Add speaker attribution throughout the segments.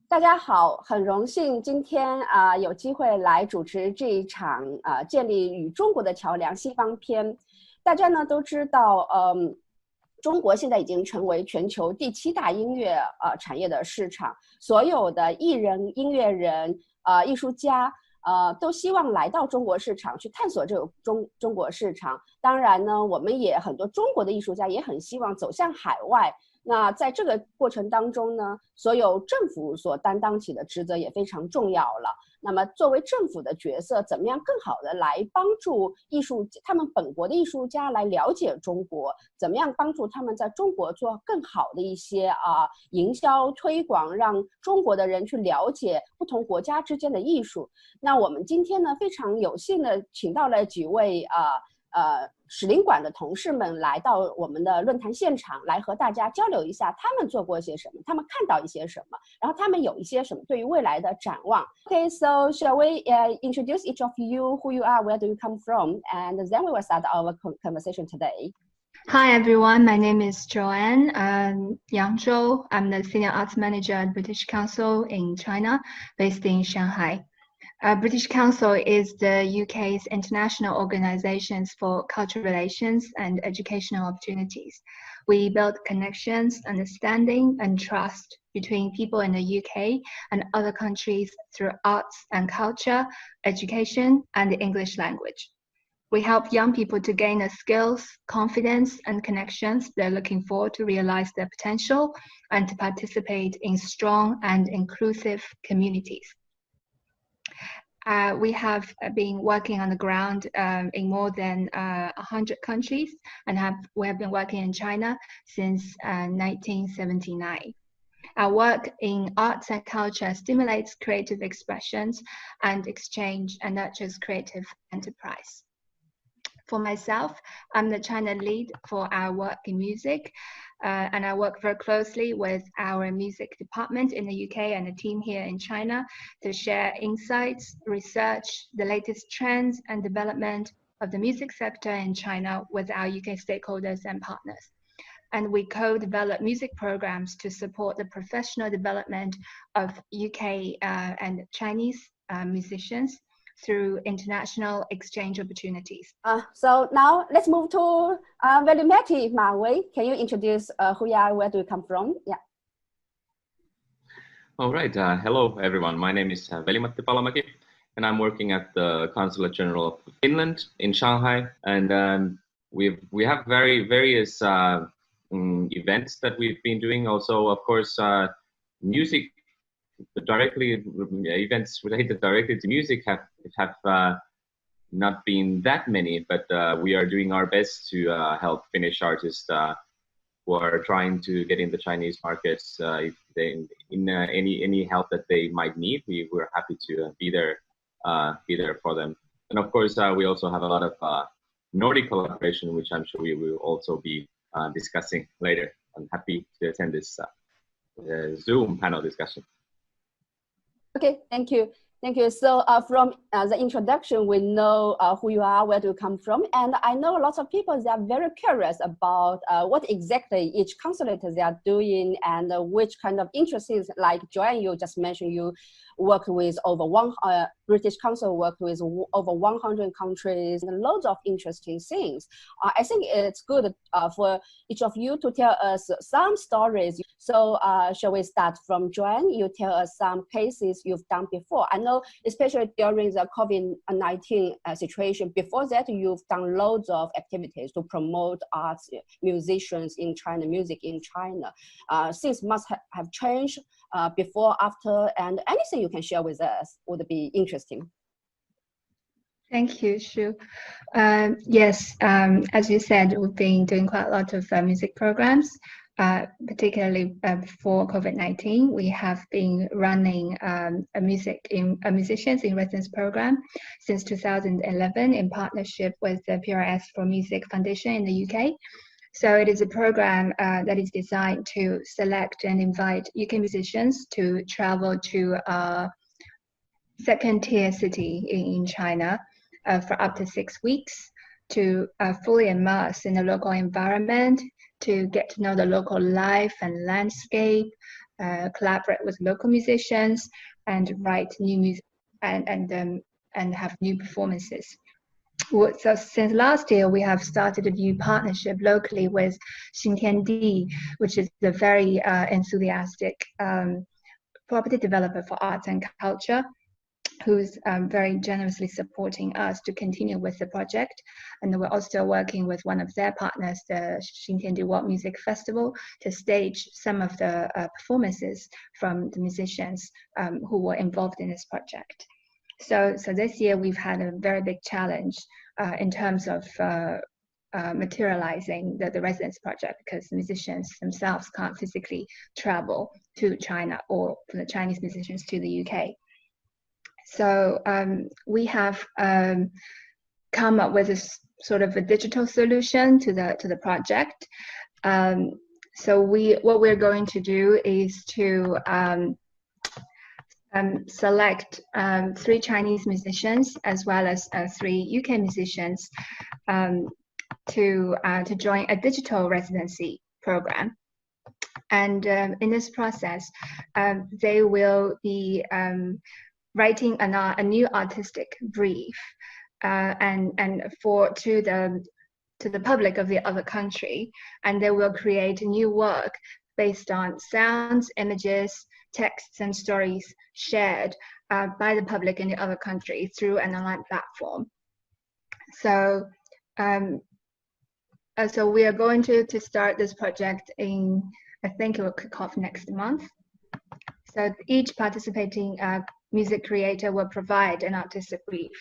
Speaker 1: 大家好，很荣幸今天有机会来主持这一场建立与中国的桥梁西方篇。大家呢都知道，中国现在已经成为全球第7大音乐产业的市场，所有的艺人、音乐人、艺术家。都希望来到中国市场去探索这个中国市场。当然呢，我们也很多中国的艺术家也很希望走向海外。那在这个过程当中呢，所有政府所担当起的职责也非常重要了。那么作为政府的角色，怎么样更好的来帮助他们本国的艺术家来了解中国，怎么样帮助他们在中国做更好的一些营销推广，让中国的人去了解不同国家之间的艺术。那我们今天呢，非常有幸的请到了几位使领馆的同事们来到我们的论坛现场，来和大家交流一下他们做过些什么，他们看到一些什么，然后他们有一些什么对于未来的展望。Okay, so shall we introduce each of you, who you are, where do you come from, and then we will start our conversation today.
Speaker 2: Hi everyone, my name is Joanne. Yangzhou. I'm the Senior Arts Manager at British Council in China, based in Shanghai. British Council is the UK's international organizations for cultural relations and educational opportunities. We build connections, understanding, and trust between people in the UK and other countries through arts and culture, education, and the English language. We help young people to gain the skills, confidence, and connections they're looking for to realize their potential and to participate in strong and inclusive communities. We have been working on the ground in more than 100 countries, and we have been working in China since 1979. Our work in arts and culture stimulates creative expressions and exchange and nurtures creative enterprise. For myself, I'm the China lead for our work in music, and I work very closely with our music department in the UK and the team here in China to share insights, research, the latest trends and development of the music sector in China with our UK stakeholders and partners. And we co-develop music programs to support the professional development of UK and Chinese musicians through international exchange opportunities.
Speaker 1: So now let's move to Veli-Matti. Ma Wei, can you introduce who you are, where do you come from? Yeah.
Speaker 3: All right. Hello, everyone. My name is Veli-Matti Palomaki, and I'm working at the Consulate General of Finland in Shanghai. And we have various events that we've been doing. Also, of course, music events related directly to music have not been that many, but we are doing our best to help Finnish artists who are trying to get in the Chinese markets. If they any help that they might need, we're happy to be there for them. And of course, we also have a lot of Nordic collaboration, which I'm sure we will also be discussing later. I'm happy to attend this Zoom panel discussion.
Speaker 1: Okay, thank you. Thank you. So from the introduction, we know who you are, where do you come from. And I know lots of people, they are very curious about what exactly each consulate they are doing and which kind of interests, like Joanne, you just mentioned, you worked with British Council worked with over 100 countries and loads of interesting things. I think it's good for each of you to tell us some stories. So shall we start from Joanne? You tell us some cases you've done before. I know, especially during the COVID-19 situation, before that, you've done loads of activities to promote arts, musicians in China, music in China. Things must have changed before, after, and anything you can share with us would be interesting.
Speaker 2: Thank you, Shu. Yes, as you said, we've been doing quite a lot of music programs, particularly before COVID-19. We have been running a musicians in residence program since 2011 in partnership with the PRS for Music Foundation in the UK. So it is a program that is designed to select and invite UK musicians to travel to a second-tier city in China for up to 6 weeks to fully immerse in the local environment, to get to know the local life and landscape, collaborate with local musicians and write new music and have new performances. So since last year, we have started a new partnership locally with Xintiandi, which is a very enthusiastic property developer for arts and culture, who's very generously supporting us to continue with the project. And we're also working with one of their partners, the Xintiandi World Music Festival, to stage some of the performances from the musicians who were involved in this project. So this year we've had a very big challenge in terms of materializing the residence project, because the musicians themselves can't physically travel to China, or for the Chinese musicians to the UK. So we have come up with a sort of a digital solution to the project. So what we're going to do is to select 3 Chinese musicians as well as 3 UK musicians to join a digital residency program. And in this process, they will be writing a new artistic brief and to the public of the other country, and they will create new work based on sounds, images, texts, and stories shared by the public in the other country through an online platform. So, so we are going to start this project in, I think it will kick off next month. So each participating music creator will provide an artistic brief,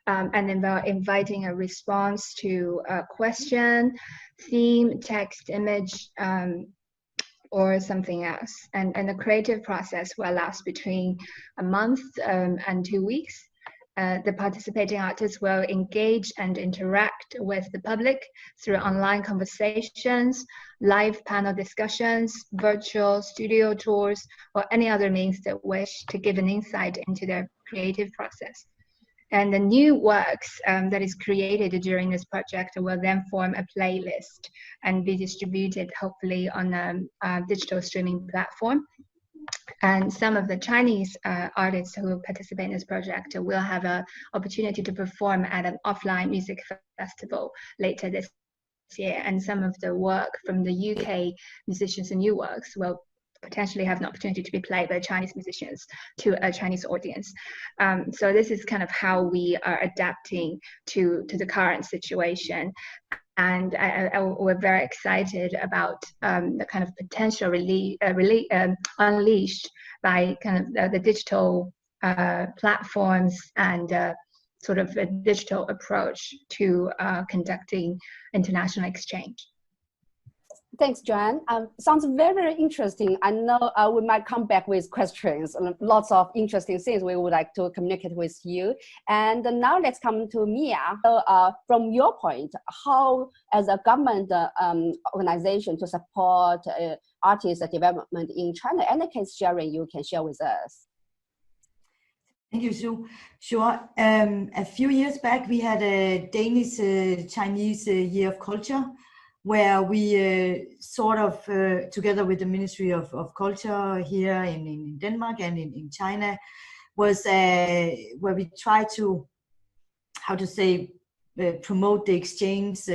Speaker 2: and then they're inviting a response to a question, theme, text, image, or something else. And the creative process will last between a month and 2 weeks. The participating artists will engage and interact with the public through online conversations, live panel discussions, virtual studio tours, or any other means that wish to give an insight into their creative process. And the new works that is created during this project will then form a playlist and be distributed hopefully on a digital streaming platform. And some of the Chinese artists who participate in this project will have an opportunity to perform at an offline music festival later this year. And some of the work from the UK musicians and new works will potentially have an opportunity to be played by Chinese musicians to a Chinese audience. So this is kind of how we are adapting to the current situation. And we're very excited about the kind of potential unleashed by kind of the digital platforms and sort of a digital approach to conducting international exchange.
Speaker 1: Thanks, Joanne. Sounds very, very interesting. I know we might come back with questions, lots of interesting things we would like to communicate with you. And now let's come to Meeja. So from your point, how as a government organization to support artist development in China, any case sharing you can share with us?
Speaker 4: Thank you, Shu. Sure. A few years back, we had a Danish-Chinese Year of Culture, where we sort of, together with the Ministry of Culture here in Denmark and in China, was where we tried to, promote the exchange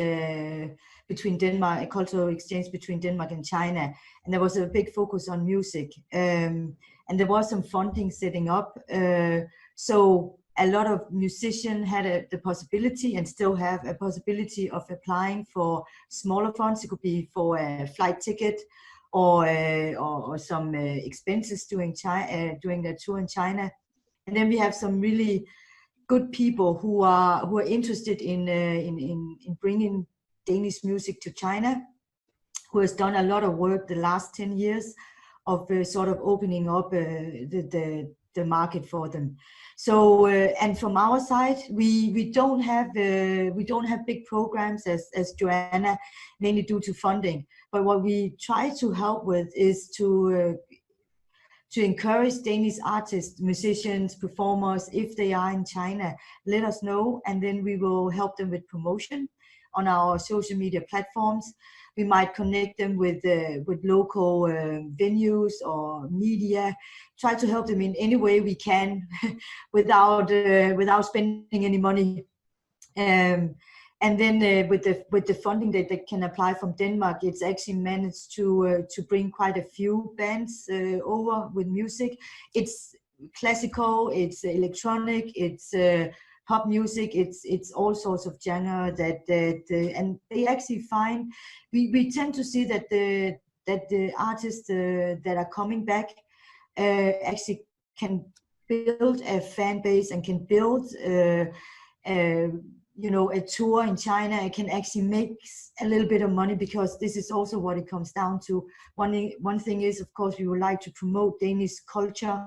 Speaker 4: between Denmark, a cultural exchange between Denmark and China. And there was a big focus on music. And there was some funding setting up. So a lot of musicians had the possibility, and still have a possibility, of applying for smaller funds. It could be for a flight ticket or some expenses during their tour in China. And then we have some really good people who are interested in bringing Danish music to China, who has done a lot of work the last 10 years of sort of opening up the market for them. So and from our side, we don't have big programs as Joanna, mainly due to funding. But what we try to help with is to encourage Danish artists, musicians, performers, if they are in China, let us know, and then we will help them with promotion on our social media platforms. We might connect them with local venues or media, try to help them in any way we can without spending any money. And then with the funding that they can apply from Denmark, it's actually managed to bring quite a few bands over with music. It's classical, it's electronic, it's pop music, it's all sorts of genre and they actually find we tend to see that the artists that are coming back actually can build a fan base and can build a tour in China. It can actually make a little bit of money, because this is also what it comes down to. One thing is, of course, we would like to promote Danish culture,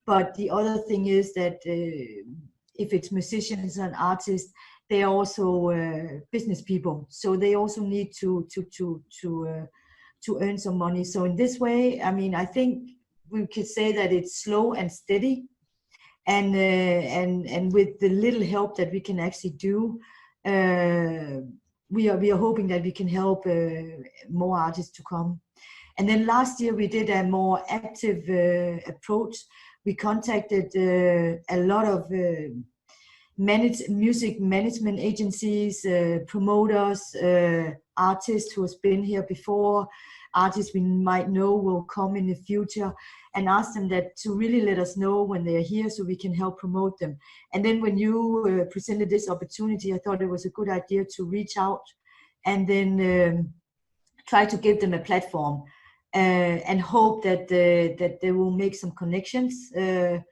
Speaker 4: but the other thing is that if it's musicians and artists, they are also business people, so they also need to earn some money. So in this way, I mean, I think we could say that it's slow and steady. And with the little help that we can actually do, we are hoping that we can help more artists to come. And then last year we did a more active approach. We contacted a lot of music management agencies, promoters, artists who has been here before, artists we might know will come in the future, and ask them that to really let us know when they are here so we can help promote them. And then when you presented this opportunity, I thought it was a good idea to reach out and then try to give them a platform and hope that they will make some connections. And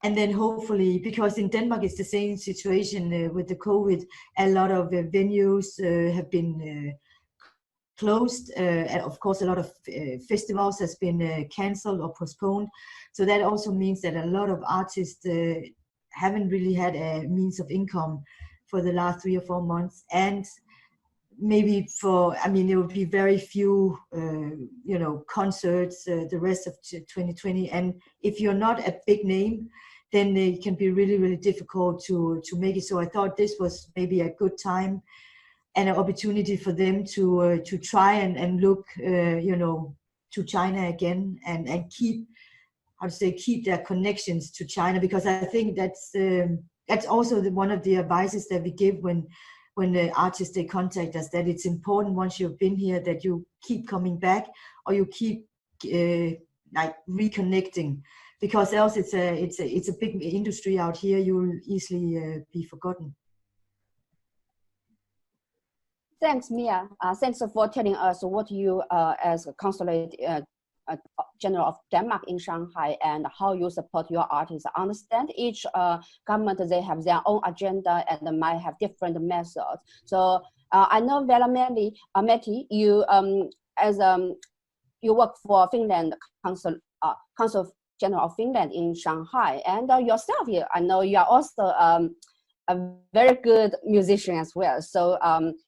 Speaker 4: then hopefully, because in Denmark it's the same situation with the COVID, a lot of venues have been closed. And of course, a lot of festivals has been cancelled or postponed. So that also means that a lot of artists haven't really had a means of income for the last 3 or 4 months. And maybe there will be very few, concerts the rest of 2020. And if you're not a big name, then it can be really, really difficult to make it. So I thought this was maybe a good time and an opportunity for them to try and look, to China again and keep their connections to China, because I think that's also one of the advices that we give when the artists, they contact us, that it's important once you've been here that you keep coming back, or you keep reconnecting, because else it's a big industry out here. You will easily be forgotten.
Speaker 1: Thanks, Meeja. Thanks for telling us what you, as a Consulate General of Denmark in Shanghai, and how you support your artists. I understand each government, they have their own agenda and might have different methods. So I know Veli-Matti, you you work for Finland Consul General of Finland in Shanghai, and yourself here, I know you are also a very good musician as well. So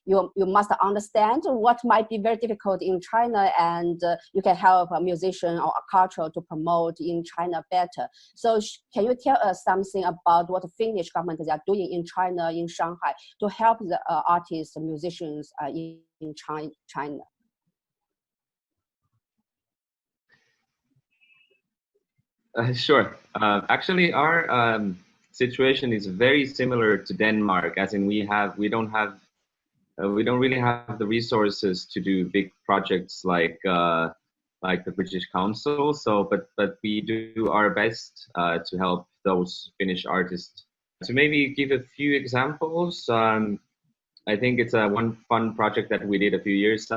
Speaker 1: you must understand what might be very difficult in China, and you can help a musician or a culture to promote in China better. So can you tell us something about what the Finnish government is doing in China, in Shanghai, to help the artists and musicians in China?
Speaker 3: Sure. Actually, our situation is very similar to Denmark, as in we don't really have the resources to do big projects like the British Council. So, but we do our best to help those Finnish artists. To maybe give a few examples, I think it's one fun project that we did a few years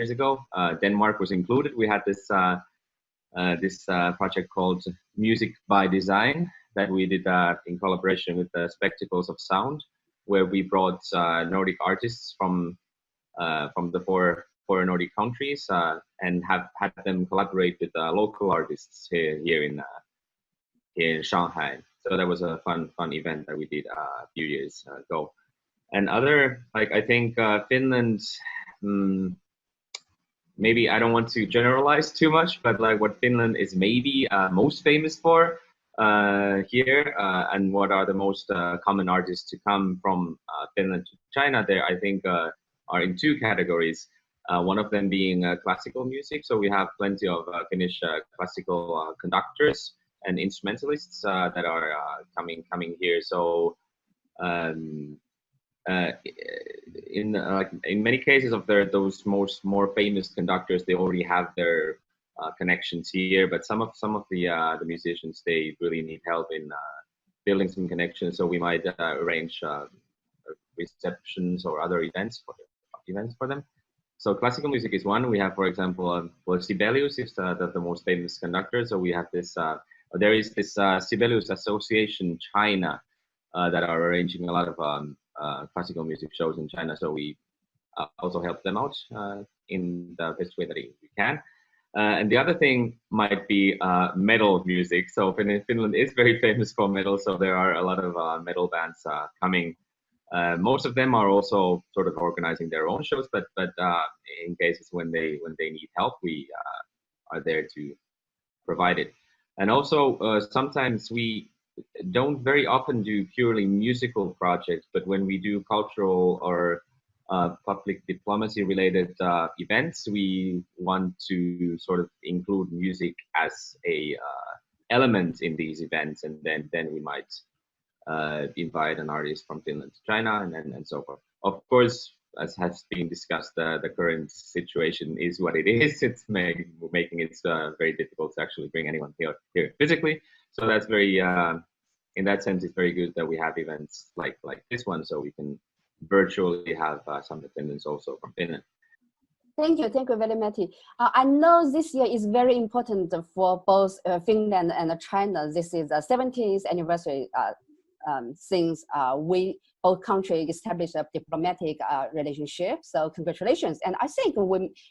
Speaker 3: ago. Denmark was included. We had this project called Music by Design that we did in collaboration with the Spectacles of Sound, where we brought Nordic artists from the four Nordic countries and have had them collaborate with local artists here in Shanghai. So that was a fun event that we did a few years ago. And other, I think Finland, maybe I don't want to generalize too much, but what Finland is maybe most famous for here, and what are the most common artists to come from Finland to China, there I think are in two categories. One of them being classical music. So we have plenty of Finnish classical conductors and instrumentalists that are coming here. So in many cases of those more famous conductors, they already have their connections here. But some of the musicians, they really need help in building some connections. So we might arrange receptions or other events for them. So classical music is one. We have, for example, Sibelius is the most famous conductor. So we have this. There is this Sibelius Association China that are arranging a lot of classical music shows in China. So we also help them out in the best way that we can. And the other thing might be metal music. So Finland is very famous for metal. So there are a lot of metal bands coming. Most of them are also sort of organizing their own shows, but in cases when they need help, we are there to provide it. And also sometimes we don't very often do purely musical projects, but when we do cultural or public diplomacy related events, we want to sort of include music as a element in these events, and then we might invite an artist from Finland to China and so forth. Of course, as has been discussed, the current situation is what it is. It's making it very difficult to actually bring anyone here physically. So that's very, in that sense, it's very good that we have events like this one, so we can virtually have some attendance also from Finland.
Speaker 1: Thank you, Veli-Matti. I know this year is very important for both Finland and China. This is the 70th anniversary since we both countries established a diplomatic relationship. So congratulations. And I think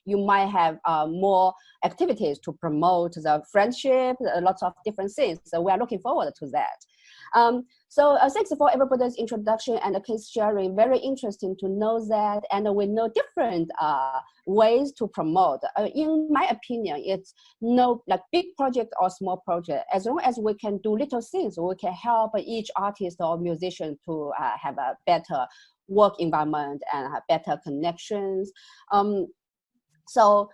Speaker 1: you might have more activities to promote the friendship, lots of different things. So we are looking forward to that. So thanks for everybody's introduction and the case sharing. Very interesting to know that, and we know different ways to promote. In my opinion, it's no like big project or small project. As long as we can do little things, we can help each artist or musician to have a better work environment and have better connections. So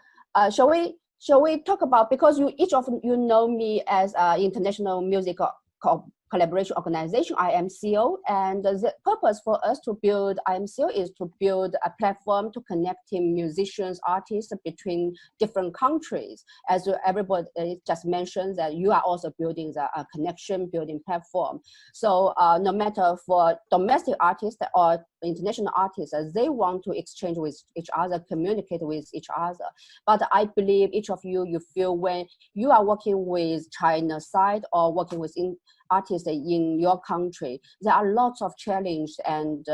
Speaker 1: shall we talk about, because each of you know me as International Music Collaboration Organization, IMCO, and the purpose for us to build IMCO is to build a platform to connecting musicians, artists between different countries. As everybody just mentioned, that you are also building the connection building platform. So no matter for domestic artists or international artists, they want to exchange with each other, communicate with each other. But I believe each of you feel when you are working with China side or working with artists in your country, there are lots of challenges and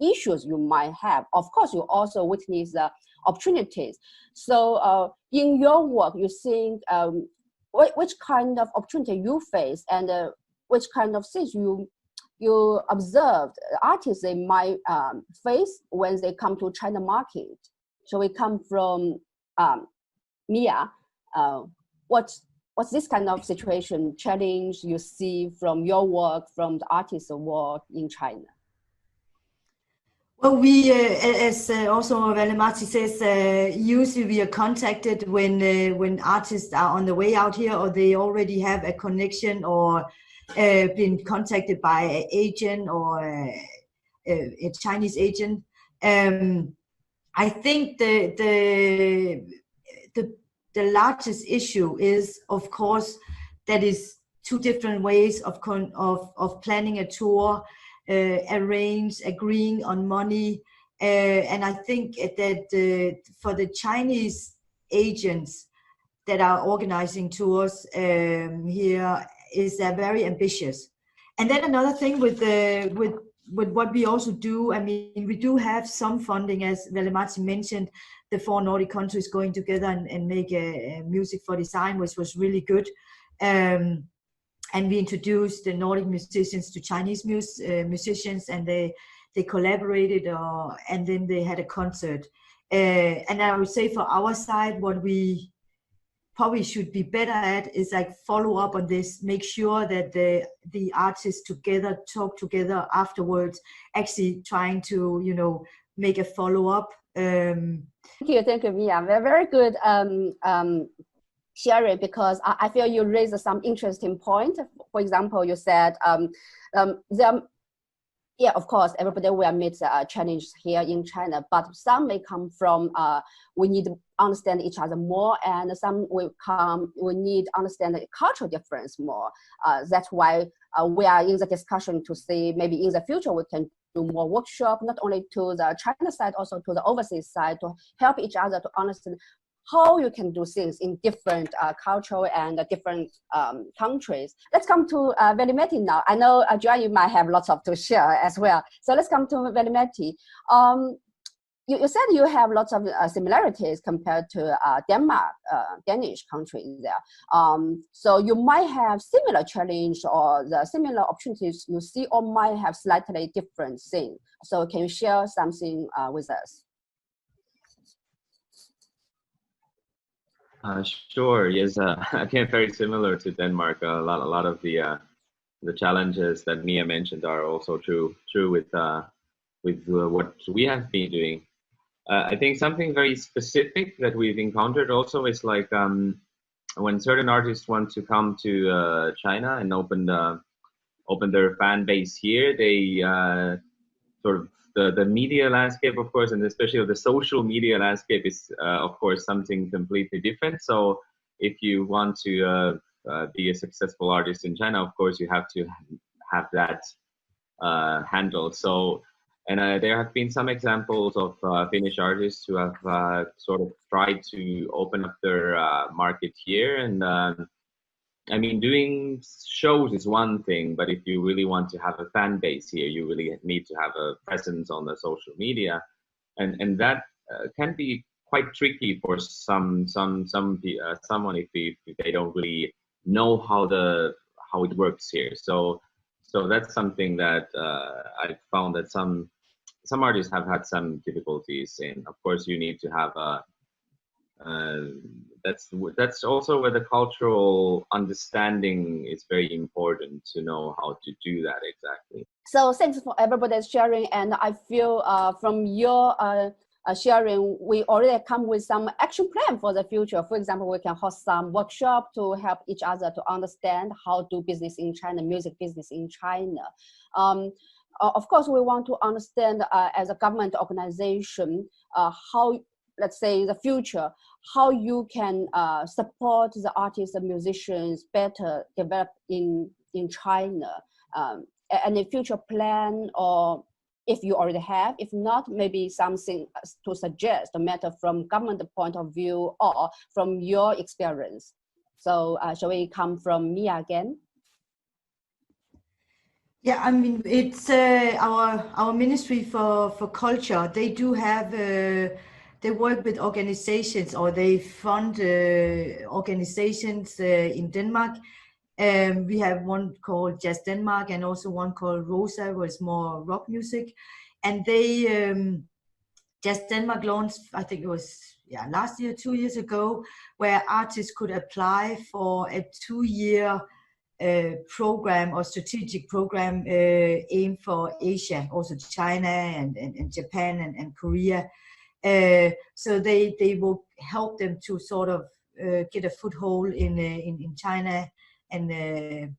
Speaker 1: issues you might have. Of course, you also witness the opportunities. So in your work, you think which kind of opportunity you face and which kind of things you observed artists they might face when they come to China market. So we come from Meeja. What's this kind of situation, challenge you see from your work, from the artist's work in China?
Speaker 4: Well, we, as also Veli-Matti says, usually we are contacted when artists are on the way out here, or they already have a connection, or been contacted by an agent or a Chinese agent. I think the largest issue is, of course, that is two different ways of planning a tour, agreeing on money, and I think that for the Chinese agents that are organizing tours here is very ambitious. And then another thing with what we also do, I mean, we do have some funding, as Veli-Matti mentioned, the 4 Nordic countries going together and make a music for design, which was really good. And we introduced the Nordic musicians to Chinese musicians, and they collaborated, and then they had a concert. And I would say for our side, what we probably should be better at is like follow up on this, make sure that the artists together talk together afterwards, actually trying to, you know, make a follow up.
Speaker 1: Thank you, Meeja. Very good sharing, because I feel you raised some interesting point. For example, you said yeah, of course, everybody will meet challenges here in China, but some may come from we need to understand each other more, and some will come, we need to understand the cultural difference more. That's why we are in the discussion to see maybe in the future we can do more workshop, not only to the China side, also to the overseas side, to help each other to understand how you can do things in different culture and different countries. Let's come to Veli-Matti now. I know, Joanne, you might have lots of to share as well. So let's come to Veli-Matti. You said you have lots of similarities compared to Denmark, Danish countries there. So you might have similar challenge or the similar opportunities you see, or might have slightly different things. So can you share something with us?
Speaker 3: Sure. Yes. Again, very similar to Denmark. A lot of the challenges that Meeja mentioned are also true with what we have been doing. I think something very specific that we've encountered also is like when certain artists want to come to China and open their fan base here, they sort of the media landscape, of course, and especially the social media landscape is, of course, something completely different. So if you want to be a successful artist in China, of course, you have to have that handled. So, and there have been some examples of Finnish artists who have sort of tried to open up their market here. And I mean, doing shows is one thing, but if you really want to have a fan base here, you really need to have a presence on the social media, and that can be quite tricky for someone if they don't really know how it works here. So that's something that I found that some artists have had some difficulties in. Of course, you need to have a that's also where the cultural understanding is very important, to know how to do that exactly.
Speaker 1: So thanks for everybody's sharing, and I feel from your sharing, we already come with some action plan for the future. For example, we can host some workshop to help each other to understand how to do business in China, music business in China. Of course, we want to understand as a government organization how, let's say, the future, how you can support the artists and musicians better develop in China, and a future plan, or if you already have, if not, maybe something to suggest, no matter from government point of view or from your experience. So shall we come from Meeja again?
Speaker 4: Yeah, I mean, it's our Ministry for Culture. They do have they work with organizations, or they fund organizations in Denmark. We have one called Jazz Denmark and also one called Rosa, where it's more rock music. And they Jazz Denmark launched, I think it was last year, 2 years ago, where artists could apply for a 2-year program or strategic program aimed for Asia, also China and Japan and Korea. So they will help them to sort of get a foothold in China and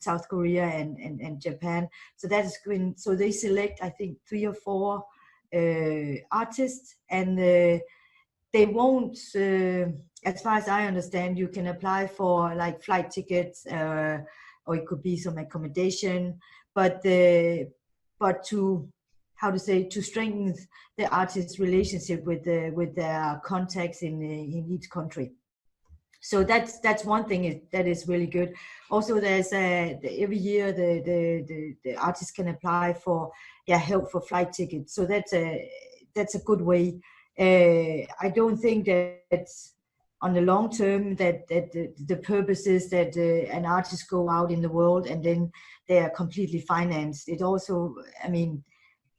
Speaker 4: South Korea and Japan. So that is going. So they select, I think, 3 or 4 artists, and they won't. As far as I understand, you can apply for like flight tickets, or it could be some accommodation. But to to strengthen the artist's relationship with their contacts in each country. So that's one thing that is really good. Also, there's every year the artists can apply for help for flight tickets. So that's a good way. I don't think that on the long term that the purpose is that an artist go out in the world and then they are completely financed. It also, I mean,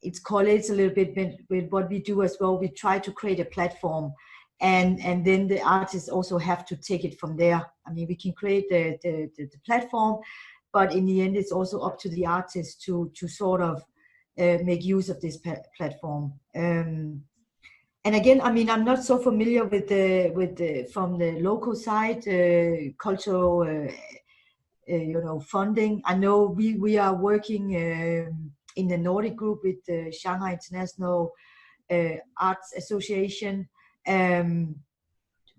Speaker 4: it correlates a little bit with what we do as well. We try to create a platform and then the artists also have to take it from there. I mean, we can create the platform, but in the end, it's also up to the artists to sort of make use of this platform. And again, I mean, I'm not so familiar with the from the local side cultural funding. I know we are working in the Nordic group with the Shanghai International Arts Association,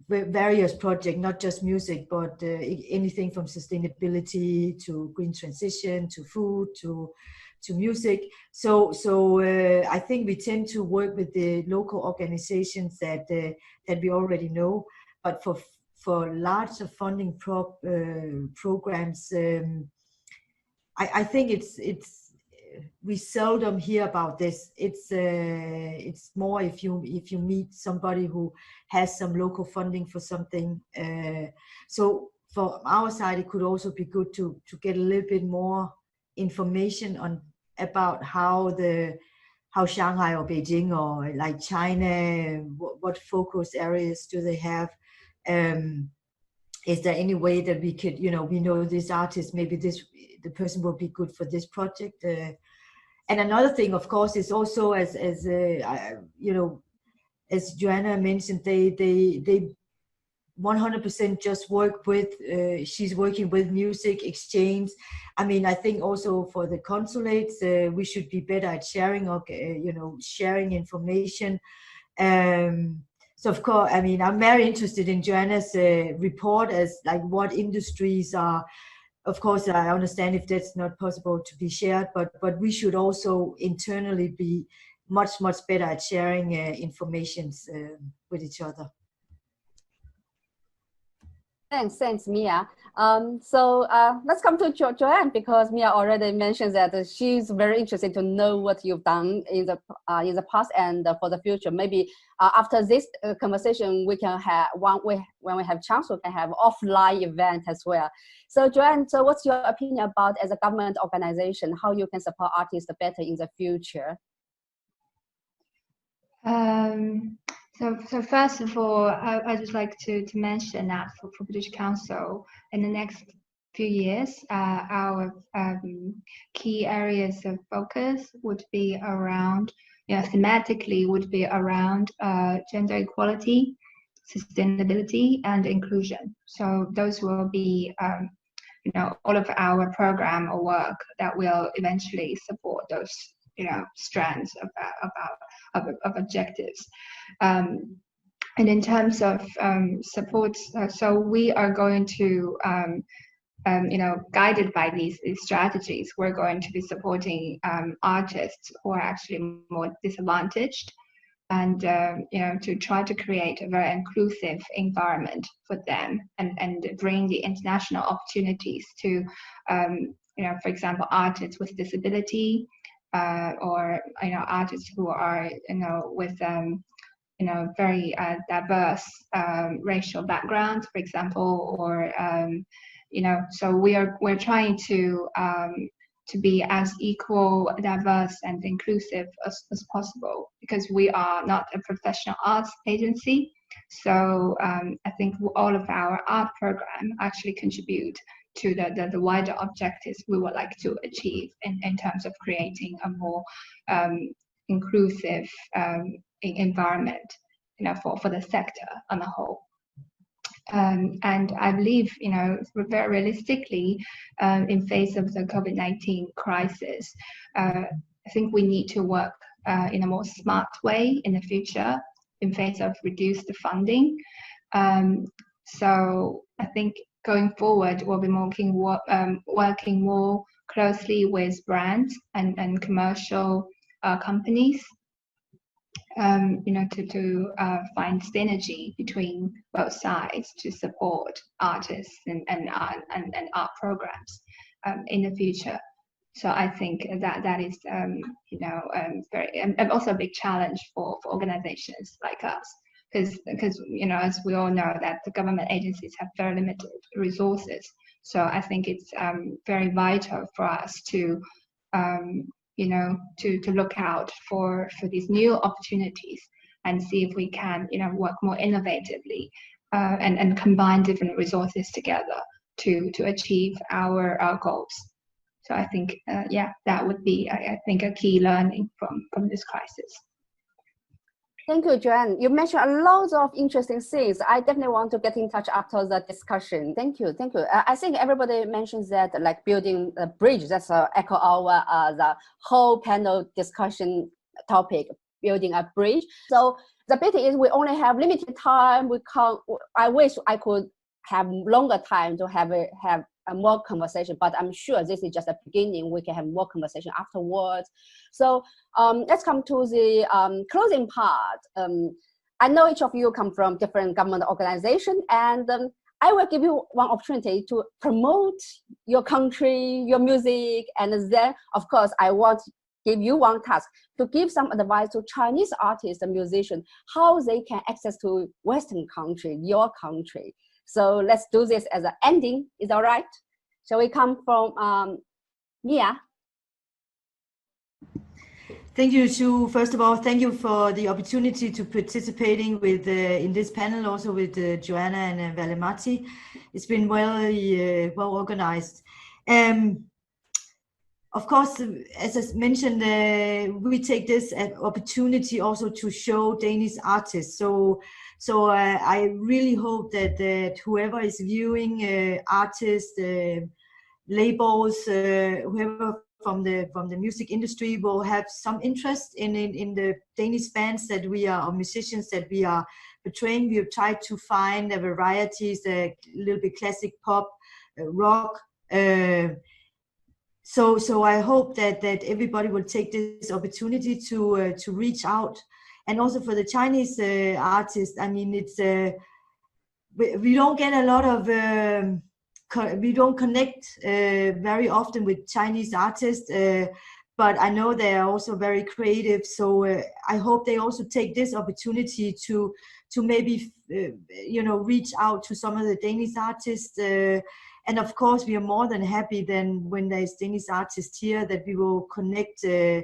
Speaker 4: various projects, not just music, but anything from sustainability to green transition to food to music. So I think we tend to work with the local organizations that we already know. But for larger funding programs, I think it's we seldom hear about this. It's more if you meet somebody who has some local funding for something. So from our side, it could also be good to get a little bit more information about how Shanghai or Beijing or like China, what focus areas do they have? Is there any way that we could, we know this artist, maybe the person will be good for this project? And another thing, of course, is also as Joanna mentioned, they 100% just work with, she's working with music exchange. I mean, I think also for the consulates, we should be better at sharing, sharing information. So of course, I mean, I'm very interested in Joanna's report as like what industries are. Of course, I understand if that's not possible to be shared, but we should also internally be much better at sharing information with each other.
Speaker 1: Thanks, Meeja. So let's come to Joanne, because Meeja already mentioned that she's very interested to know what you've done in the past and for the future. Maybe after this conversation, we can have when we have chance, we can have offline event as well. So Joanne, so what's your opinion about as a government organization, how you can support artists better in the future?
Speaker 2: So first of all, I'd just like to mention that for British Council, in the next few years, our key areas of focus would be around, thematically would be around gender equality, sustainability, and inclusion. So those will be, all of our program or work that will eventually support those, strands of objectives. And in terms of support, so we are going to, guided by these strategies, we're going to be supporting artists who are actually more disadvantaged, and to try to create a very inclusive environment for them, and bring the international opportunities to, for example, artists with disability, or artists who are with very diverse racial backgrounds, for example, or so we're trying to be as equal, diverse, and inclusive as possible, because we are not a professional arts agency. So I think all of our art program actually contribute to the wider objectives we would like to achieve in terms of creating a more inclusive environment, for the sector on the whole. And I believe, very realistically, in face of the COVID-19 crisis, I think we need to work in a more smart way in the future in face of reduced funding. So I think going forward, we'll be working more closely with brands and commercial companies, to find synergy between both sides to support artists and art programs in the future. So I think that is very, and also a big challenge for organizations like us, because as we all know, that the government agencies have very limited resources. So I think it's very vital for us to to look out for these new opportunities and see if we can, work more innovatively and combine different resources together to achieve our goals. So I think, that would be, I think, a key learning from this crisis.
Speaker 1: Thank you, Joanne. You mentioned a lot of interesting things. I definitely want to get in touch after the discussion. Thank you, thank you. I think everybody mentions that, like building a bridge. That's echo our the whole panel discussion topic, building a bridge. So the pity is we only have limited time. We can't. I wish I could have longer time to have a more conversation, but I'm sure this is just a beginning. We can have more conversation afterwards. So let's come to the closing part. I know each of you come from different government organizations, and I will give you one opportunity to promote your country, your music, and then, of course, I want to give you one task to give some advice to Chinese artists and musicians, how they can access to Western country, your country. So let's do this as an ending. Is that all right? Shall we come from Meeja?
Speaker 4: Thank you, Shu. First of all, thank you for the opportunity to participating with in this panel, also with Joanne and Veli-Matti. It's been well organized. Of course, as I mentioned, we take this opportunity also to show Danish artists. So I really hope that whoever is viewing, artists, labels, whoever from the music industry will have some interest in the Danish bands that we are, or musicians that we are portraying. We have tried to find the varieties, a little bit classic pop, rock. So I hope that everybody will take this opportunity to reach out. And also for the Chinese artists, I mean, it's we don't get a lot of we don't connect very often with Chinese artists, but I know they are also very creative. So I hope they also take this opportunity to maybe reach out to some of the Danish artists. And of course, we are more than happy then when there's Danish artists here that we will connect. And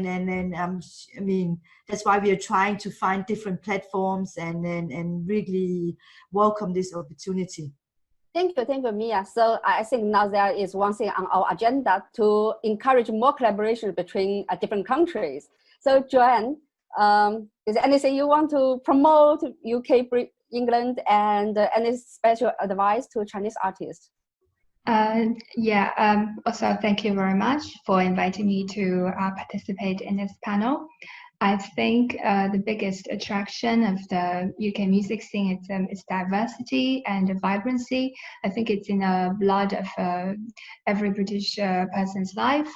Speaker 4: I mean, that's why we are trying to find different platforms and really welcome this opportunity.
Speaker 1: Thank you, Meeja. So I think now there is one thing on our agenda to encourage more collaboration between different countries. So Joanne, is there anything you want to promote, UK, England, and any special advice to Chinese artists?
Speaker 2: Also, thank you very much for inviting me to participate in this panel. I think the biggest attraction of the UK music scene is its diversity and vibrancy. I think it's in the blood of every British person's life.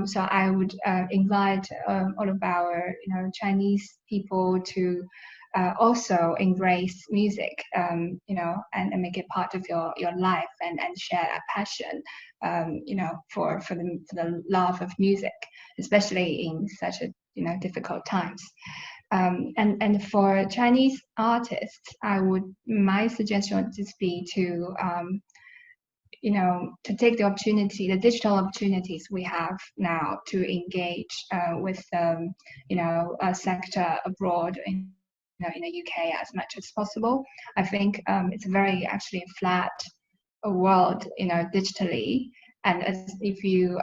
Speaker 2: So I would invite all of our Chinese people to also embrace music, and make it part of your life and share a passion, for the love of music, especially in such a difficult times. And for Chinese artists, my suggestion would just be to to take the opportunity, the digital opportunities we have now to engage with a sector abroad in the UK as much as possible. I think it's a very actually flat world, digitally. And if you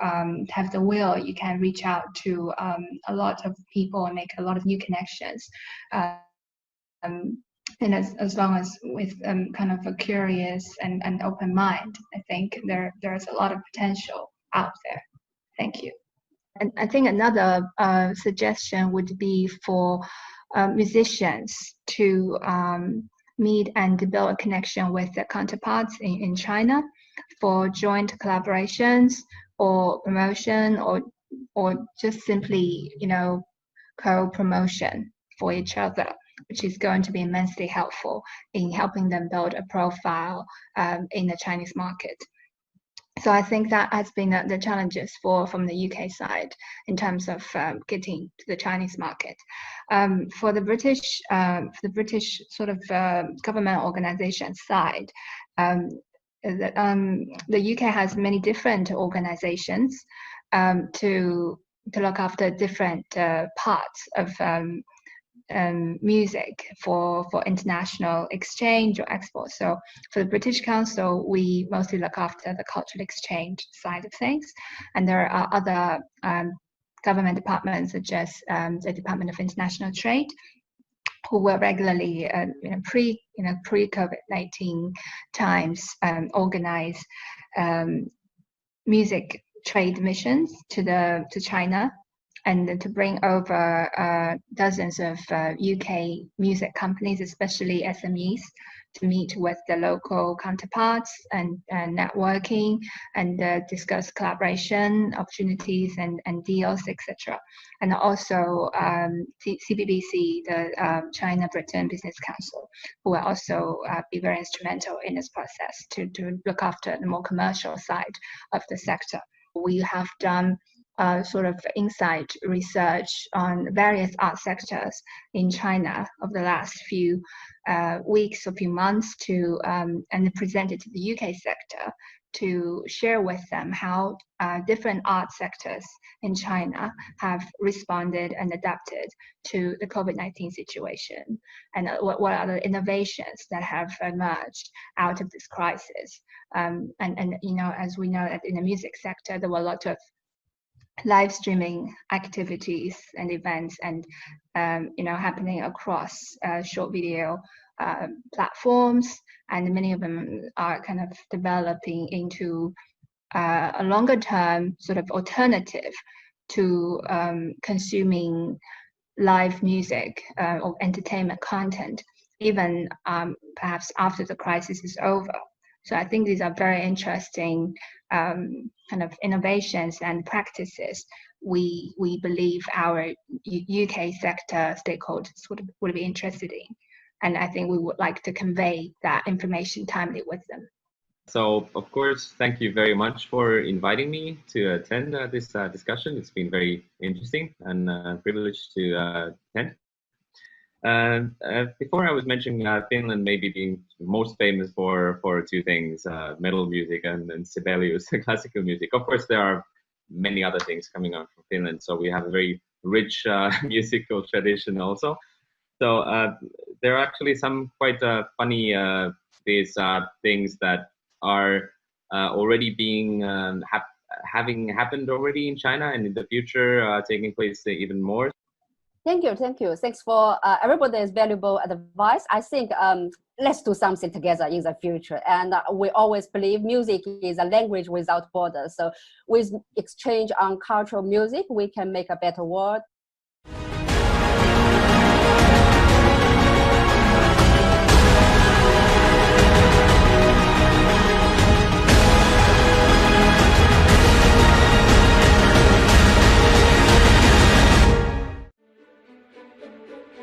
Speaker 2: have the will, you can reach out to a lot of people and make a lot of new connections. And as long as with kind of a curious and open mind, I think there's a lot of potential out there. Thank you. And I think another suggestion would be for musicians to meet and build a connection with their counterparts in China for joint collaborations or promotion or just simply co-promotion for each other, which is going to be immensely helpful in helping them build a profile in the Chinese market. So I think that has been the challenges from the UK side in terms of getting to the Chinese market. For the British sort of government organization side, the UK has many different organizations to look after different parts of music for international exchange or export. So for the British Council, we mostly look after the cultural exchange side of things, and there are other government departments such as the Department of International Trade, who will regularly, pre-COVID-19 times, organize music trade missions to China, and to bring over dozens of UK music companies, especially SMEs, to meet with the local counterparts and networking and discuss collaboration opportunities and deals, etc. And also CBBC, the China-Britain Business Council, who will also be very instrumental in this process to look after the more commercial side of the sector. We have done sort of insight research on various art sectors in China over the last few weeks or few months and presented to the UK sector to share with them how different art sectors in China have responded and adapted to the COVID-19 situation, and what are the innovations that have emerged out of this crisis. And as we know that in the music sector, there were a lot of live streaming activities and events and happening across short video platforms, and many of them are kind of developing into a longer term sort of alternative to consuming live music or entertainment content, even perhaps after the crisis is over. So I think these are very interesting kind of innovations and practices we believe our UK sector stakeholders would be interested in. And I think we would like to convey that information timely with them.
Speaker 3: So, of course, thank you very much for inviting me to attend this discussion. It's been very interesting and privileged to attend. Before I was mentioning Finland maybe being most famous for two things, metal music and Sibelius, classical music. Of course, there are many other things coming out from Finland. So we have a very rich musical tradition also. So there are actually some quite funny these things that are already being having happened already in China, and in the future taking place even more.
Speaker 1: Thank you. Thanks for everybody's valuable advice. I think let's do something together in the future. And we always believe music is a language without borders. So with exchange on cultural music, we can make a better world.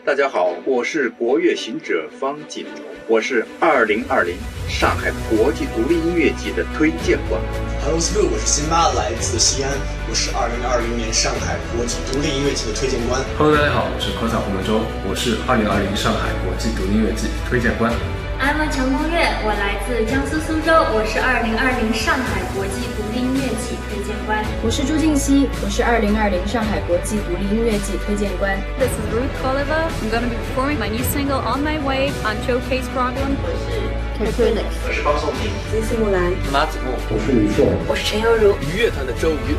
Speaker 5: 大家好，我是国乐行者方锦龙，我是2020上海国际独立音乐季的推荐官。
Speaker 6: Hello， 我是辛巴，来自西安，我是2020年上海国际独立音乐季的推荐官。
Speaker 7: Hello， 大家好，我是科萨胡文洲，我是2020上海国际独立音乐季推荐官。
Speaker 8: I'm 强光月，我来自江苏苏州，我是2020上海国际独立音乐季推荐官。
Speaker 9: 我是朱静熙，我是2020上海国际独立音乐季推荐官。
Speaker 10: This is Ruth Oliver. I'm going to be performing my new single On My Way on Showcase Problem.
Speaker 9: 我是 Katrina，
Speaker 11: 我是方颂平，
Speaker 12: 金丝木兰，
Speaker 13: 马子木，
Speaker 14: 我是李硕，
Speaker 15: 我是陈悠如，
Speaker 16: 愉悦团的周瑜，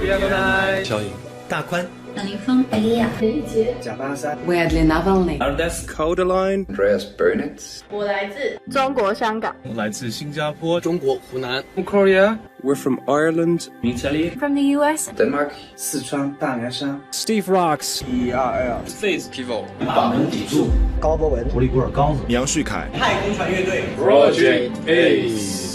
Speaker 17: 小颖，
Speaker 18: 大宽。
Speaker 19: 林林峰、艾丽亚、
Speaker 20: 林一杰、
Speaker 21: 贾巴萨、
Speaker 22: Wedley Navalny、Ardes
Speaker 23: Codeline、Andreas
Speaker 24: Burnett。
Speaker 25: 我来自中国香港，
Speaker 26: 我来自新加坡，
Speaker 27: 中国湖南。
Speaker 28: From Korea,
Speaker 29: we're from Ireland,
Speaker 30: Italy,
Speaker 31: from the US,
Speaker 32: Denmark, 四川大凉山。
Speaker 33: Steve Rocks,
Speaker 34: Faith Pivo，
Speaker 35: 把门抵住。
Speaker 36: 高博文、
Speaker 37: 普里古尔高子、
Speaker 38: 杨旭凯、
Speaker 39: 太空船乐队
Speaker 40: Project A。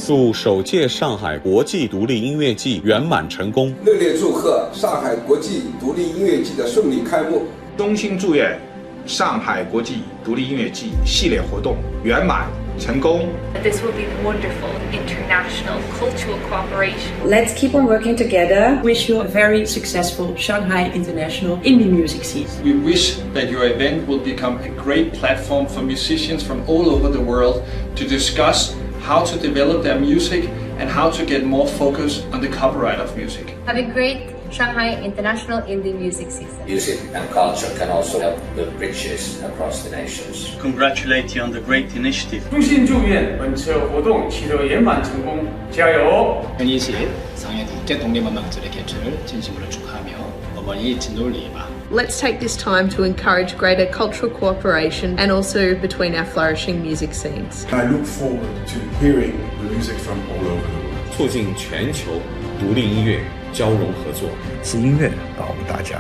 Speaker 40: 祝首届上海国际独立音乐季圆满成功！
Speaker 41: 热烈祝贺上海国际独立音乐季的顺利开幕！
Speaker 42: 衷心祝愿上海国际独立音乐季系列活动圆满成功。
Speaker 8: This will be wonderful international cultural cooperation.
Speaker 43: Let's keep on working together.
Speaker 44: Wish you a very successful Shanghai International Indie Music Season.
Speaker 45: We wish that your event will become a great platform for musicians from all over the world to discuss how to develop their music and how to get more focus on the copyright of music.
Speaker 8: Have a great Shanghai International Indie Music Season.
Speaker 11: Music and culture can also help build bridges across the nations.
Speaker 12: Congratulate you on the great initiative.
Speaker 13: 衷心祝愿本次活动取得圆满成功，加油！
Speaker 14: 현이시 상해 국제 독립문명절의 개최를 진심으로 축하하며 어머니 진돌리바.
Speaker 15: Let's take this time to encourage greater cultural cooperation and also between our flourishing music scenes.
Speaker 16: I look forward to hearing the music from all over the world.
Speaker 40: 促进全球独立音乐交融合作，
Speaker 17: 是音乐把我们大家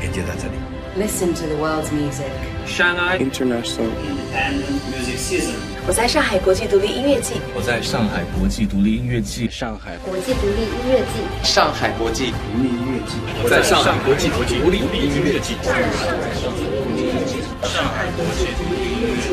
Speaker 17: 连接在这里。
Speaker 18: Listen to the world's music.
Speaker 19: Shanghai International Independent
Speaker 20: Music Season. 我在上海国际独立音乐季。
Speaker 21: 我在上海国际独立音乐季。
Speaker 22: 上海国际独立音乐季。
Speaker 21: 上海国际独立音乐季。
Speaker 22: 我在上海国际独立音乐季。
Speaker 20: 上海国际独立音乐季。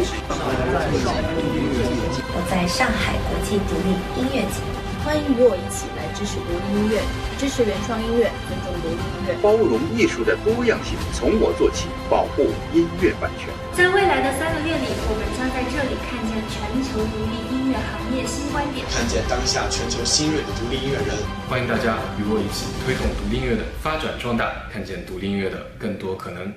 Speaker 20: 我在上海国际独立音乐季。
Speaker 9: 欢迎与我一起来支持独立音乐，支持原创音乐，尊重独立音乐，
Speaker 5: 包容艺术的多样性，从我做起，保护音乐版权。
Speaker 8: 在未来的3个月里，我们将在这里看见全球独立音乐行业新观点，
Speaker 6: 看见当下全球新锐的独立音乐人。
Speaker 7: 欢迎大家与我一起推动独立音乐的发展壮大，看见独立音乐的更多可能。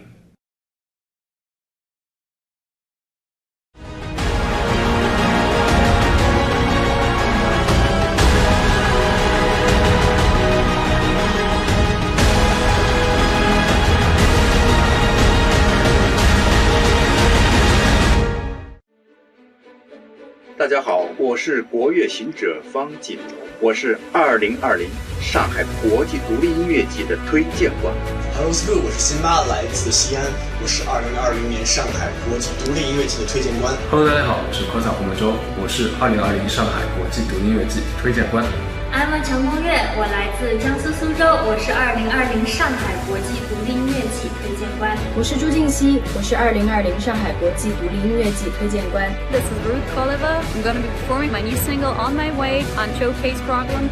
Speaker 5: 大家好，我是国乐行者方锦荣，我是2020上海国际独立音乐季的推荐官。
Speaker 6: Hello School， 我是辛巴，来自西安，我是2020年上海国际独立音乐季的推荐官。
Speaker 7: Hello， 大家好，我是科萨胡梦舟，我是2020上海国际独立音乐季推荐官。
Speaker 8: I'm 陈梦月，我来自江苏苏州，我是2020上海国际独立音乐季推荐官。
Speaker 9: 我是朱静熙，我是2020上海国际独立音乐季推荐官。
Speaker 10: This is Ruth Koleva. I'm going to be performing my new single On My Way on Showcase Problem.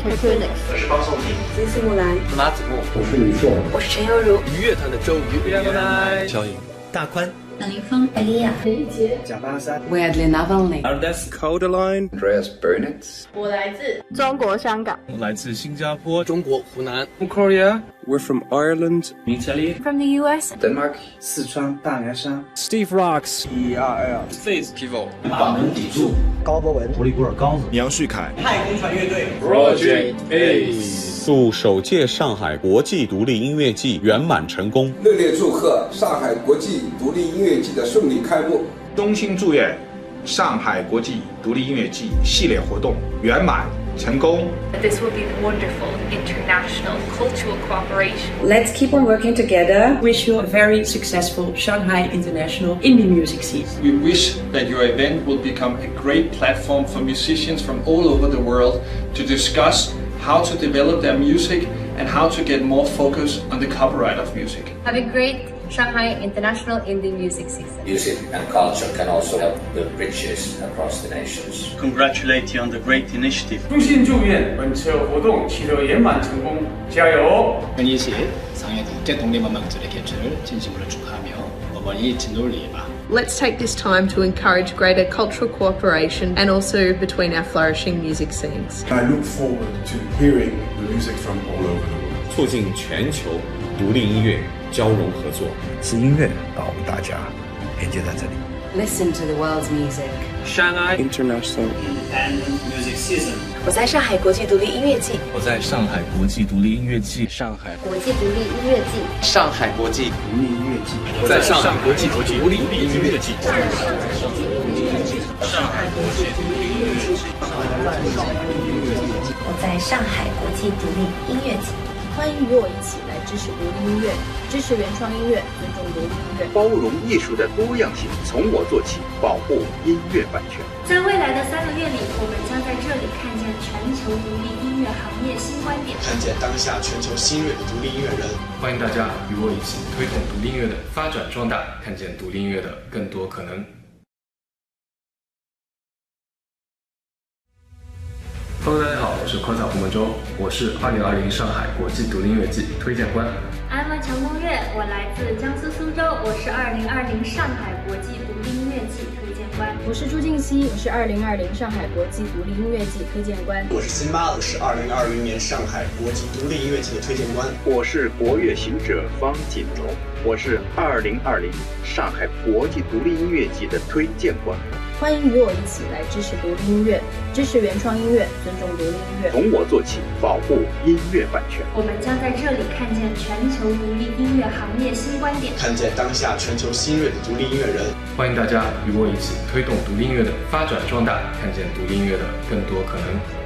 Speaker 23: 我是方颂平，
Speaker 20: 金丝木兰，
Speaker 23: 马子木，
Speaker 16: 我是李硕，
Speaker 20: 我是陈悠如，
Speaker 23: 乐团的周瑜，
Speaker 24: 小颖，大宽。
Speaker 20: 杨林峰，艾丽亚，
Speaker 9: 林一杰，
Speaker 16: 贾巴三
Speaker 20: ，Weirdly Navalny，Ardes
Speaker 23: Codeline，Andreas
Speaker 41: Burnett。
Speaker 25: 我来自中国香港，
Speaker 7: 我来自新加坡，
Speaker 23: 中国湖南
Speaker 41: From Korea.
Speaker 19: We're from Ireland,
Speaker 23: Italy,
Speaker 20: from the US,
Speaker 41: Denmark,
Speaker 17: 四川大凉山
Speaker 19: Steve Rocks,
Speaker 41: ERL,
Speaker 23: Faith Pivot,
Speaker 17: 法门砥柱，高博文，普里古尔高子，
Speaker 19: 杨旭凯，
Speaker 23: 太空船乐队
Speaker 41: Project A。
Speaker 40: 祝首届上海国际独立音乐季圆满成功！
Speaker 41: 热烈祝贺上海国际独立音乐季的顺利开幕！
Speaker 42: 衷心祝愿上海国际独立音乐季系列活动圆满成功。
Speaker 8: This will be wonderful international cultural cooperation.
Speaker 43: Let's keep on working together.
Speaker 44: Wish you a very successful Shanghai International Indie Music Season.
Speaker 45: We wish that your event will become a great platform for musicians from all over the world to discuss how to develop their music and how to get more focus on the copyright of music.
Speaker 8: Have a great Shanghai International Indie Music Season.
Speaker 11: Music and culture can also help build bridges across the nations.
Speaker 12: Congratulate you on the great initiative.
Speaker 13: 衷心祝愿本次活动取得圆满成功，加油！
Speaker 6: 현이시 상해 국제 독립문명절의 개최를 진심으로 축하하며 어머니 진돌리바.
Speaker 15: Let's take this time to encourage greater cultural cooperation and also between our flourishing music scenes.
Speaker 16: I look forward to hearing the music from all over the world.
Speaker 40: 促进全球独立音乐交融合作，
Speaker 17: 是音乐把我们大家连接在这里。
Speaker 20: Listen to the world's music.
Speaker 19: Shanghai International
Speaker 23: Independent Music Season.
Speaker 20: 我在上海国际独立音乐季。
Speaker 21: 我在上海国际独立音乐季。
Speaker 19: 上海
Speaker 20: 国际独立音乐季。
Speaker 21: 上海国际
Speaker 16: 独立音乐季。
Speaker 21: 我在上海国际独立音乐季。
Speaker 23: 上海国际独立音乐季。
Speaker 20: 我在上海国际独立音乐季。
Speaker 9: 欢迎与我一起来支持独立音乐，支持原创音乐，尊重独立音乐，
Speaker 5: 包容艺术的多样性，从我做起，保护音乐版权。
Speaker 8: 在未来的3个月里，我们将在这里看见全球独立音乐行业新观点，
Speaker 6: 看见当下全球新锐的独立音乐人。
Speaker 7: 欢迎大家与我一起推动独立音乐的发展壮大，看见独立音乐的更多可能。Hello， 大家好，我是科萨胡梦舟，我是2020上海国际独立音乐季推荐官。
Speaker 8: I'm 陈梦月，我来自江苏苏州，我是2020上海国际独立音乐季推荐官。
Speaker 9: 我是朱静熙，我是2020上海国际独立音乐季推荐官。
Speaker 6: 我是辛巴，我是2020年上海国际独立音乐季的推荐官。
Speaker 5: 我是国乐行者方锦荣，我是2020上海国际独立音乐季的推荐官。
Speaker 9: 欢迎与我一起来支持独立音乐，支持原创音乐，尊重独立音乐。
Speaker 5: 从我做起，保护音乐版权。
Speaker 8: 我们将在这里看见全球独立音乐行业新观点，
Speaker 6: 看见当下全球新锐的独立音乐人。
Speaker 7: 欢迎大家与我一起推动独立音乐的发展壮大，看见独立音乐的更多可能。